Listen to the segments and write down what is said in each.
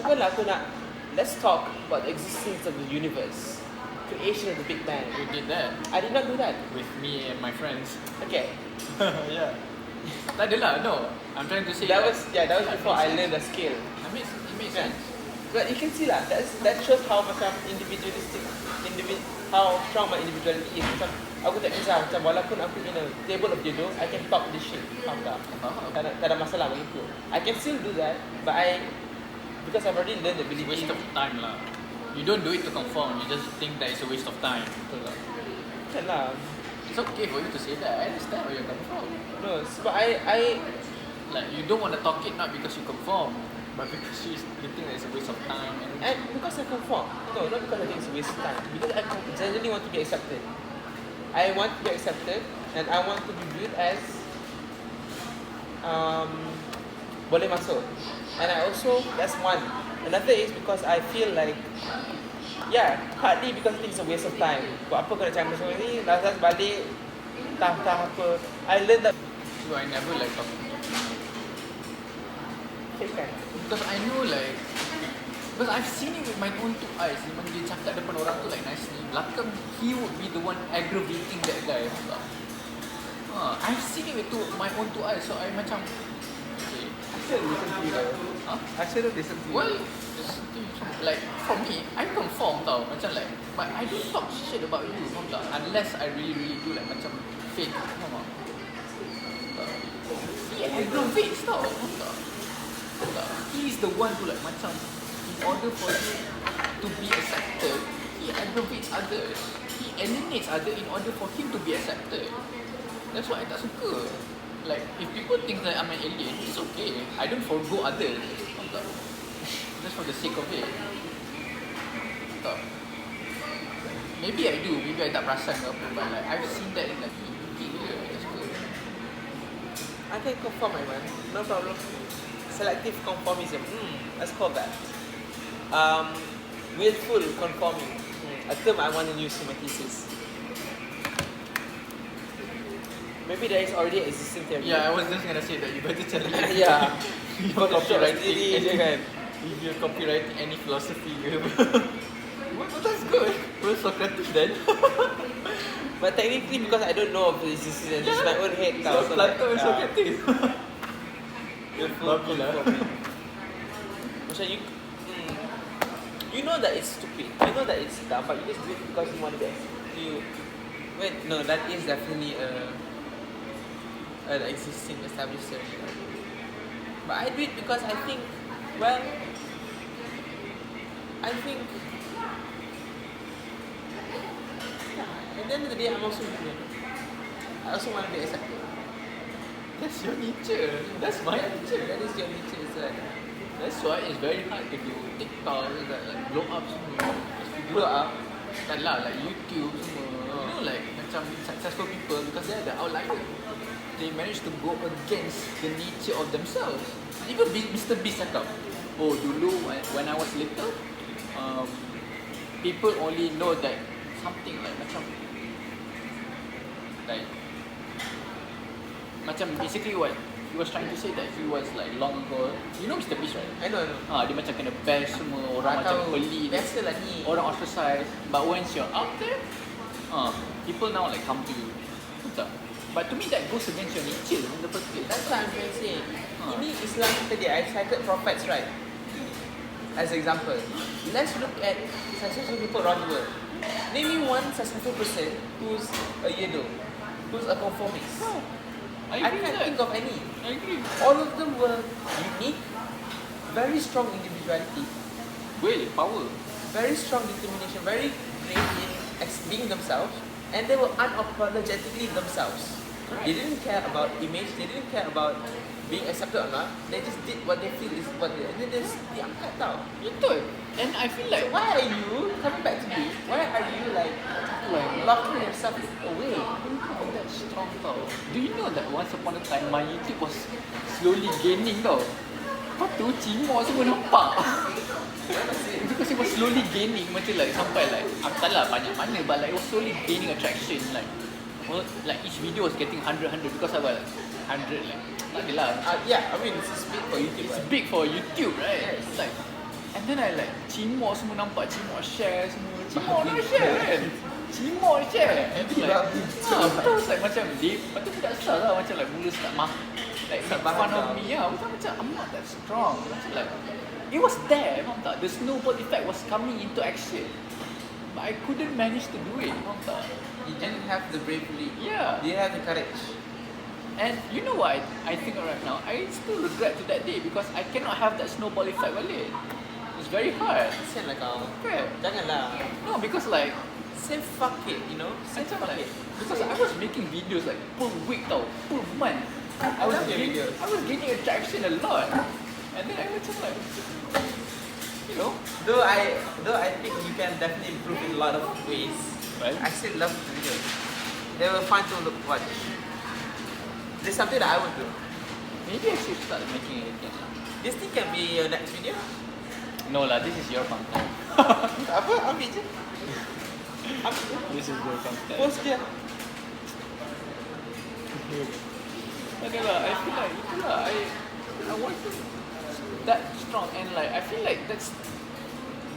Siapa aku nak, let's talk about the existence of the universe, creation of the Big Bang. You did that I did not do that. with me and my friends. Okay, Yeah. Tak adalah, no. I'm trying to say that like, was before I learned the skill. It makes Yeah. sense. But you can see lah, that shows how macam individualistic, how strong my individuality is. Macam aku tak kisah, macam walaupun aku in a table of Ye Doh, I can talk this shit. Faham tak? Tak ada masalah begitu. I can still do that, but because I've already learned the It's a ability. waste of time lah. You don't do it to conform. You just think that it's a waste of time. Betul tak? Kan lah. It's okay for you to say that. I understand where you're coming from. No, sebab I Like you don't want to talk it not because you conform, but because you think that it's a waste of time. and because I conform. No, not because I think it's a waste of time. Because I genuinely want to be accepted. I want to be accepted, and I want to be viewed as boleh masuk. And I also, that's one. Another is because I feel like, yeah, partly because I think it's a waste of time. Buat apa kau nak cakap macam ni, last balik, entah apa. I learned that. So I never like talking. Kan? Because I know like, because I've seen it with my own two eyes. Memang dia cakap depan orang tu like nicely, belakang he would be the one aggravating that guy. I've seen it with my own two eyes. So I macam, okay. I should listen to you though. Huh? I should have listened to you. Well, like for me, I conform tau. Macam like, but I don't talk shit about you, faham tak? Unless I really do like macam fake, faham tak? He aggravates tau, faham tak? He's the one who like macam, in order for you to be accepted, he aggravates others. He alienates others in order for him to be accepted. That's why I tak suka. Like, if people think that I'm an alien, it's okay. I don't forgo others. Faham tak? Just for the sake of it. Tak. Maybe I do. Maybe I tak perasan ke apa. But like, I've seen that in like, gila. I tak suka. I can conform, Aiman. No problem. Selective conformism. Let's call that. Willful conforming. A term I want to use in my thesis. Maybe there is already existing theory. Yeah, I was just gonna say that you better cari. Yeah. You're copywriting Sendiri je kan. If you're copywriting any philosophy ke apa. Well, that's good. Well, Socrates then. But technically, because I don't know of this is just my own head. So Plato and yeah. Socrates. Willful conforming. Macam you know that it's stupid. You know that it's dumb, but you just do it because you want to be wait, no, that is definitely an existing established theory. But I do it because I think, well, at the end of the day, I'm also human. I also want to be accepted. That's your nature. That's my nature. That is your nature as well. That's why it's very hard if you TikTok that like blow up semua. Blow up? Tak lah, like YouTube semua. You know like macam successful people because they're the outlier. They manage to go against the nature of themselves. Even Mr. Beast cakap, oh dulu when I was little, people only know that something like macam basically what he was trying to say that he was like long ago. You know Mr. Beast right? I know. Dia macam kena bash semua, orang macam pelik, Biasa lah ni. orang ostracized. But once you're out there, people now like come to you. Betul tak? But to me that goes against your nature in the first place. That's what I'm trying to say. Ini Islam tadi, I cited prophets, right? As an example. Let's look at successful people around the world. Name me one successful person who's a Ye Doh, who's a conformist. I can't think of any. I agree. All of them were unique, very strong individuality, Power. very strong determination, very great in being themselves, and they were unapologetically themselves. Correct. They didn't care about image, they didn't care about being accepted or not. They just did what they feel is what they, and then they diangkat tau. Betul. And I feel like So why are you coming back to me? Why are you like locking yourself away? that strong tau. Do you know that once upon a time my YouTube was slowly gaining tau. Lepas tu cimok semua nampak. Because it was slowly gaining macam like sampai like aku tak lah banyak mana but like it was slowly gaining attraction like each video was getting 100 because I was like 100 like tak adalah. Yeah, I mean it's big for YouTube. It's Right? big for YouTube, right? Yes. It's like, and And then I like cimok semua nampak, cimok share semua. Cimok lah share kan. Cimok share. And then like, terus like macam deep. Lepas tu budak asal lah macam like mula start like make fun of me lah. Macam I'm not that strong. Macam like, it was there, faham tak? The snowball effect was coming into action. But I couldn't manage to do it, faham tak? You didn't have the bravery. Yeah. You didn't have the courage. And you know what I think right now? I still regret to that day because I cannot have that snowball effect balik. It's very hard. Kesian lah kau. Right? Janganlah. No, because like Say fuck it, you know. Say macam fuck like it. because I was making videos like per week tau, per month. I was love your gaining, videos. I was gaining attraction a lot. And then I macam like, you know, Though I think you can definitely improve in a lot of ways. right? I still love the videos. They were fun to watch. There's something that I would do. Maybe I should start making it again. This thing can be your next video. No lah, this is your content. Apa? Ambil je. Ambil je. This is your content. Post je. Okay lah, I feel like itulah I wasn't that strong and like I feel like that's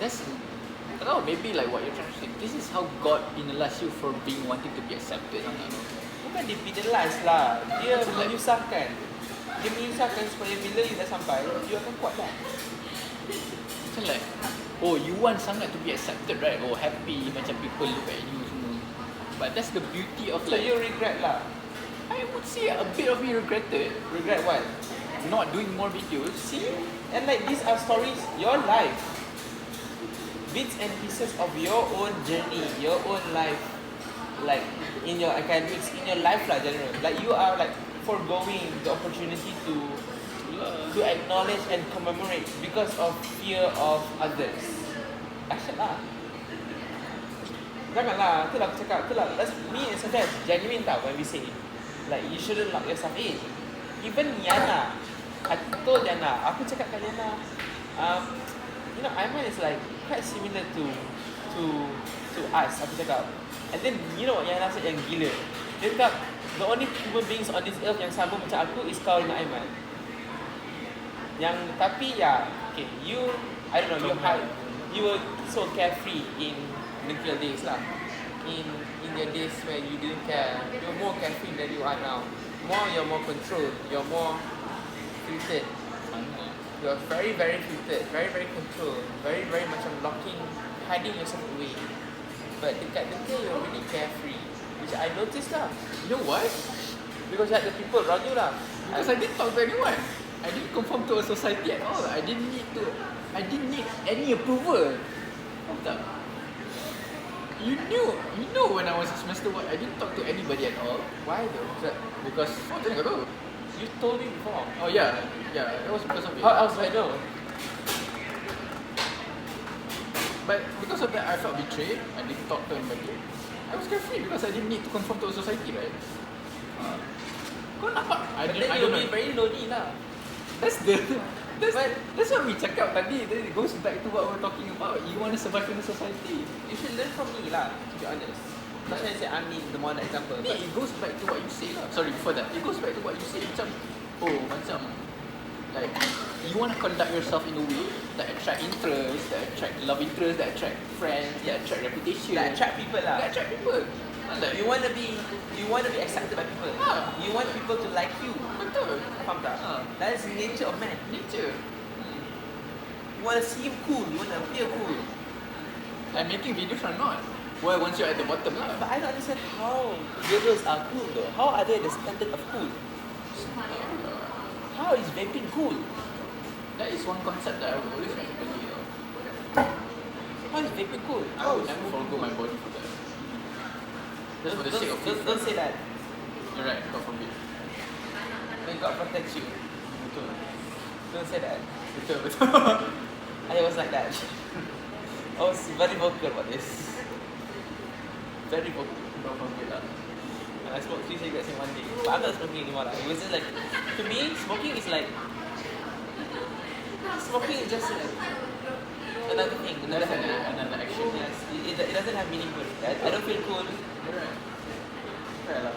I don't know, maybe like what you're trying to say. This is how God penalize you for being wanting to be accepted. I don't know. Bukan dia penalize lah. Dia menyusahkan. Dia menyusahkan supaya bila you dah sampai, you akan kuat lah. Macam like, oh you want sangat to be accepted, right? Oh happy macam people look at you semua. But that's the beauty of So like, you regret lah. I would say a bit of me regretted. Regret what? Not doing more videos. See? And like these are stories, your life. Bits and pieces of your own journey, your own life. Like in your academics, in your life lah general. Like you are like foregoing the opportunity to acknowledge and commemorate because of fear of others. Asyik lah. Janganlah, itulah aku cakap, itulah. That's me and Sajad genuine tau when we say like you shouldn't lock yourself in. Even Yana, I told Yana, aku cakap kat Yana, you know, Aiman is like quite similar to us, aku cakap. And then you know what Yana said yang gila. Dia cakap the only human beings on this earth yang sama macam aku is kau dengan Aiman. Yang tapi ya, okay, you I don't know, you were so carefree in your days lah. In your days where you didn't care, you're more carefree than you are now. You're more controlled, you're more filtered. You're very, very filtered, very, very controlled, very, very macam locking, hiding yourself away. But dekat-dekat you're really carefree, which I noticed lah. You know what? Because you had the people around you lah. Because I didn't talk to anyone. I didn't conform to a society at all. I didn't need any approval. Faham tak? You know when I was in semester 1, I didn't talk to anybody at all. Why though? Because I don't know. You told me before. Oh yeah, it was because of it. How else I know? But because of that, I felt betrayed. I didn't talk to anybody. I was carefree because I didn't need to conform to a society, right? Kau nampak? I But then don't you'll know. be very lonely lah. That's what we cakap tadi. Then it goes back to what we're talking about. You want to survive in a society. You should learn from me lah, to be honest. Not trying to say I'm the model example. Ni it goes back to what you say lah. Sorry, before that, it goes back to what you say. Macam like you want to conduct yourself in a way that attract interest, that attract love interest, that attract friends, that attract reputation, Like attract people lah. that attract people. Like, You want to be accepted by people. You want people to like you. betul. Faham tak? That is the nature of man. Nature. You want to seem cool. You want to appear cool. And making videos are not. Well, once you're at the bottom lah. But I don't understand how girls are cool though. How are they the standard of cool? How is vaping cool? That is one concept that I would always want to believe. How is vaping cool? I would never forgo my body for that. Just for the sake of Don't say that. You're right, God forbid. May God protect you. Betul. Don't say that. Betul. I was like that. I was very vocal about this. Very vocal. God forbid lah. And I smoked 3 cigarettes in one day. But I'm not smoking anymore. It was just like, to me, smoking is like another thing, another habit. Another action. Yes, it doesn't have meaning for it. I don't feel cool. Right. Right lah.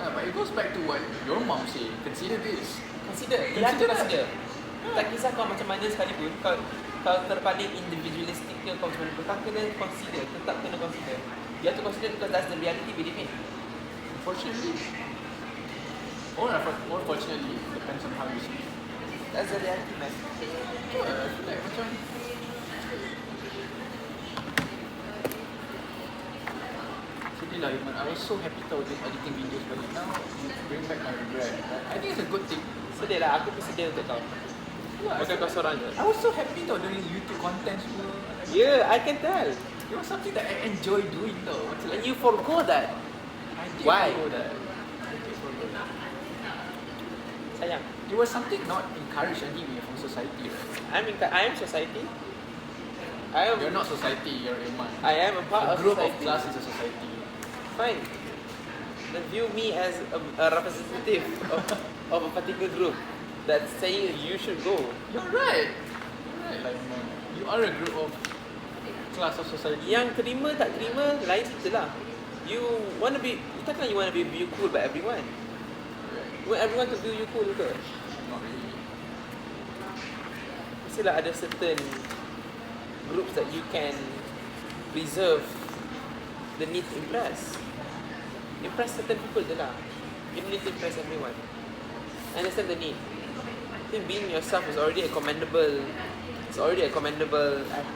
But it goes back to what your mom said. Consider this. You have to consider. Tak kisah kau macam mana sekalipun, kau terpaling individualistic ke kau macam mana pun, kau kena consider, tetap kena consider. You have to consider because that's the reality we live in. Unfortunately, or fortunately, depends on how you see it. That's the reality, man. I feel like macam sedih lah, Aiman. I was so happy tau with editing videos, but now you bring back my regret. I think it's a good thing. Sedih lah, aku pun sedih untuk kau. Bukan kau seorang je. I was so happy tau doing YouTube content semua. Yeah, I can tell. It was something that I enjoy doing tau. Macam And like, you forgo that. I did Why? forgo that. I did forgo that. Sayang. It was something not encouraged anyway from society, right? I am society. I am. You're not society, you're Aiman. I am a part A of group of society. class is a society. Fine. Then view me as a representative of a particular group that's saying you should go. You're right. You're right, like you are a group of class of society. Yang terima tak terima lain cerita lah. You takkan you wanna be view cool by everyone. You want everyone to view you cool ke? Not really. Mestilah ada certain groups that you can preserve the need to impress. Impress certain people je lah. You don't need to impress everyone. I understand the need. I think being yourself is already a commendable. It's already a commendable act.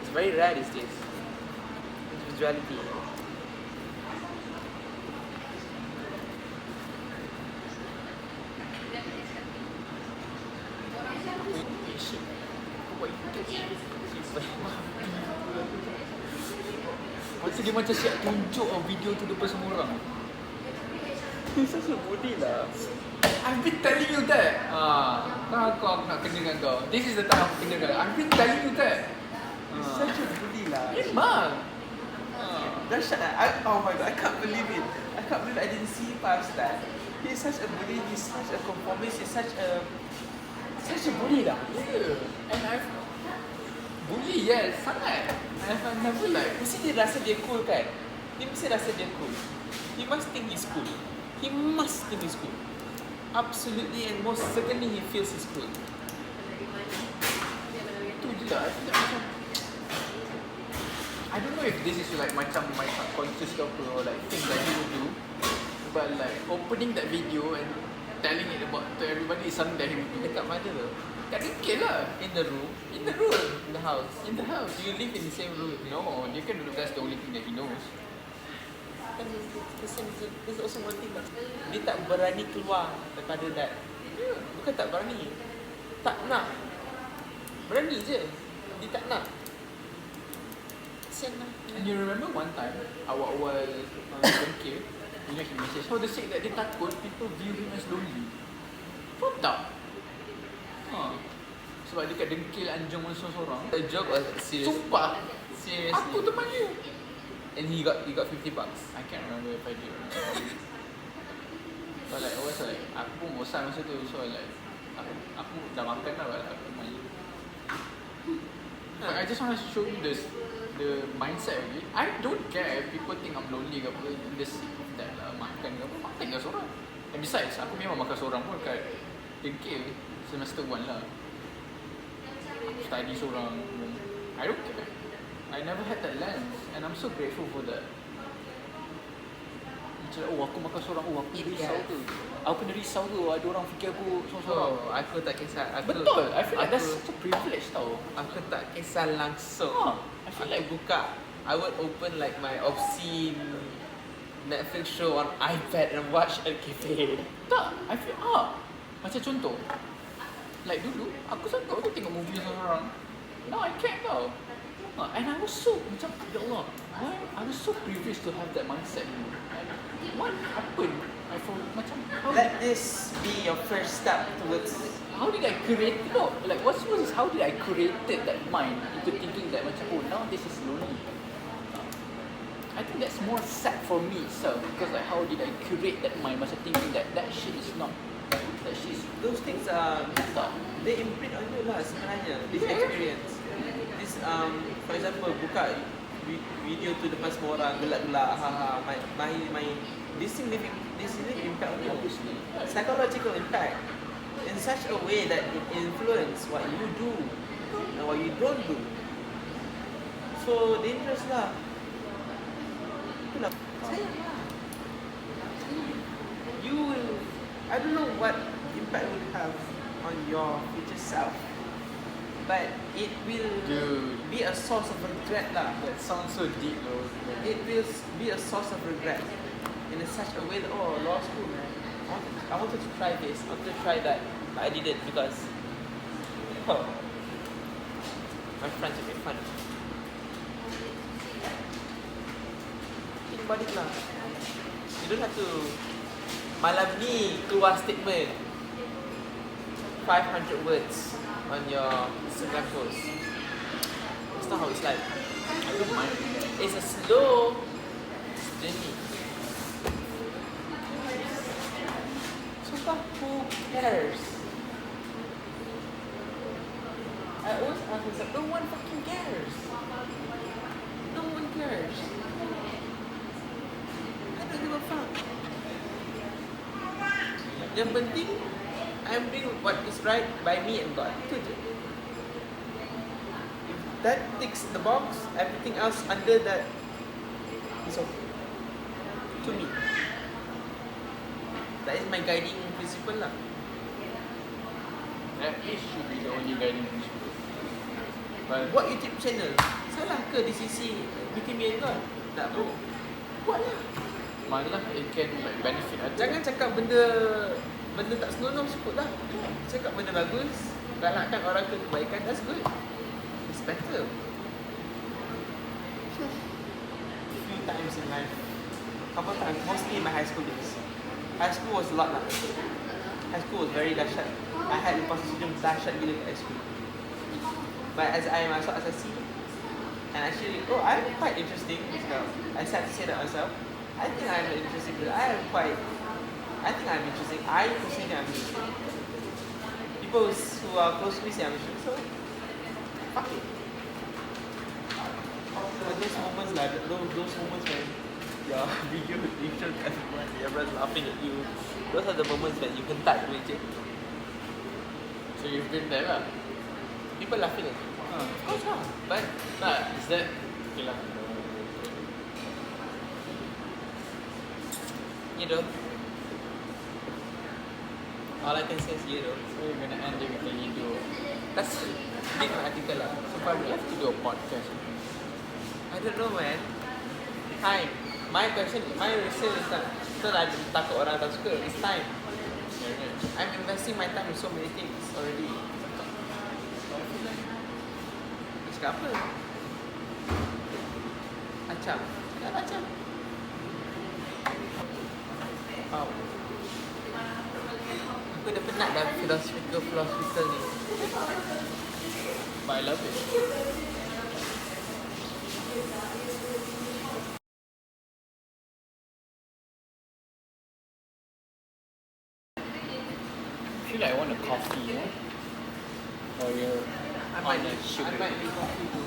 It's very rare these days. Individuality. Masa dia macam siap tunjuk video tu depan semua orang. Such a bully lah. I've been telling you that. Aku nak kena dengan kau. This is the time aku kena dengan kau. I've been telling you that. Such a bully lah. Memang. Dahsyat lah. Oh my god, I can't believe it. I can't believe I didn't see past that. He's such a bully, he's such a conformist, he's such a bully lah. Yeah. And I've bully, yes, sangat. I've never like. Mesti dia rasa dia cool kan? Dia mesti rasa dia cool. He must think he's cool. He must think he's cool. Absolutely and most certainly he feels he's cool. Itu je lah. I feel like macam I don't know if this is like macam my subconscious ke apa or like things that he would do, but like opening that video and telling it about to everybody is something that he would do. Dekat mana tu? Kat dengkil lah. In the room? In the room. In the house? In the house. Do you live in the same room? No, dia kan duduk, that's the only thing that he knows. Kan there's also one thing lah. Dia tak berani keluar daripada that. Bukan tak berani. Tak nak. Berani je. Dia tak nak. Kesian lah. And you remember one time, awal-awal dengkil, you know he message, how they say that dia takut people view him as lonely. Faham tak? Sebab dia kat dengkil anjung seorang. The joke was serious. Sumpah. Seriously. Aku teman dia. And he got $50. I can't remember if I did or not. But like, I was like, aku pun bosan masa tu. So like, aku dah makan lah, but aku teman dia. But I just want to show you the mindset of it. I don't care if people think I'm lonely ke apa. In the sake of that lah, makan ke apa, makan ke seorang. And besides, aku memang makan seorang pun kat dengkil semester 1 lah. Aku study seorang. I don't care. I never had that lens and I'm so grateful for that. Macam, oh aku makan seorang, oh aku risau tu. Aku kena risau tu, ada orang fikir aku seorang-seorang. Oh, aku tak kisah. Betul, I feel like that's such a privilege tau. Aku tak kisah langsung. I feel like buka, I would open like my obscene Netflix show on iPad and watch at cafe. tak, I feel macam contoh, like dulu, aku sangka aku tengok movie seorang. Now I can't tau. And I was so, macam, ya Allah, why? I was so privileged to have that mindset. Like, what happened? I felt macam, Let this be your first step towards. how did I create it? No, like what's this? How did I created that mind into thinking that macam, oh now this is lonely. I think that's more sad for me itself because like how did I create that mind masa thinking that shit is not, that shit is Those things are tak. they imprint on you lah sebenarnya. This experience. This for example, buka video tu depan semua orang gelak-gelak, haha, main. This thing leave impact on you. Obviously. Psychological impact. in such a way that it influence what you do and what you don't do. So dangerous lah. Itulah. Sayang lah. You will, I don't know what impact will have on your future self, but it will be a source of regret lah. That sounds so deep though. It will be a source of regret in such a way that, oh, law school, man. I wanted to try this, I wanted to try that, but I didn't because my friends would make fun of me. Think about it lah. You don't have to malam ni keluar statement 500 words on your Instagram post. That's not how it's like. I don't mind. It's a slow journey. Sumpah, who cares? I always ask myself, no one fucking cares. No one cares. I don't give a fuck. Yang penting, I'm doing what is right by me and God. Itu je. If that ticks the box, everything else under that is okay. To me. That is my guiding principle lah. That should be the only guiding principle. But Buat YouTube channel, salah ke di sisi between me and God? Tak bro. Buat lah. malah it can like benefit others. Jangan cakap benda tak senonoh, sebut lah. Cakap benda bagus, galakkan orang ke kebaikan, that's good. It's better. Few times in life, couple times, mostly in my high school days. High school was a lot lah. High school was very dahsyat. I had imposter syndrome dahsyat gila kat high school. But as I masuk SSC, and actually, I'm quite interesting. I started to say that myself. I think I'm interesting. I think I'm interesting. I personally think I'm interesting. People who are close to me say I'm interesting. So, fuck it. But those moments like those moments when your video you show everyone, everyone's laughing at you. Those are the moments that you hentak duit je. So you've been there lah. People laughing at you. Of course lah. But Is that okay lah? Ye Doh. All I can say is Ye Doh. So you're gonna end it with the Ye Doh. That's big article lah. So far We have to do a podcast. I don't know, man. Time. My reason is that I takut orang tak suka. It's time. I'm investing my time in so many things already. Cakap apa? Acam. Cakap acam. Wow. Aku dah penat dah philosophical ni. But I love it. I feel like I want a coffee, you know? Or you're I might on a need sugar. coffee too.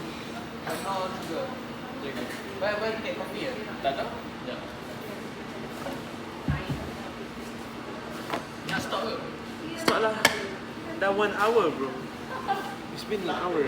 I'm not on sugar. Where you get coffee here? Tak tahu? Ya. Nak stop ke? Stop lah. Dah 1 hour bro. It's been an hour.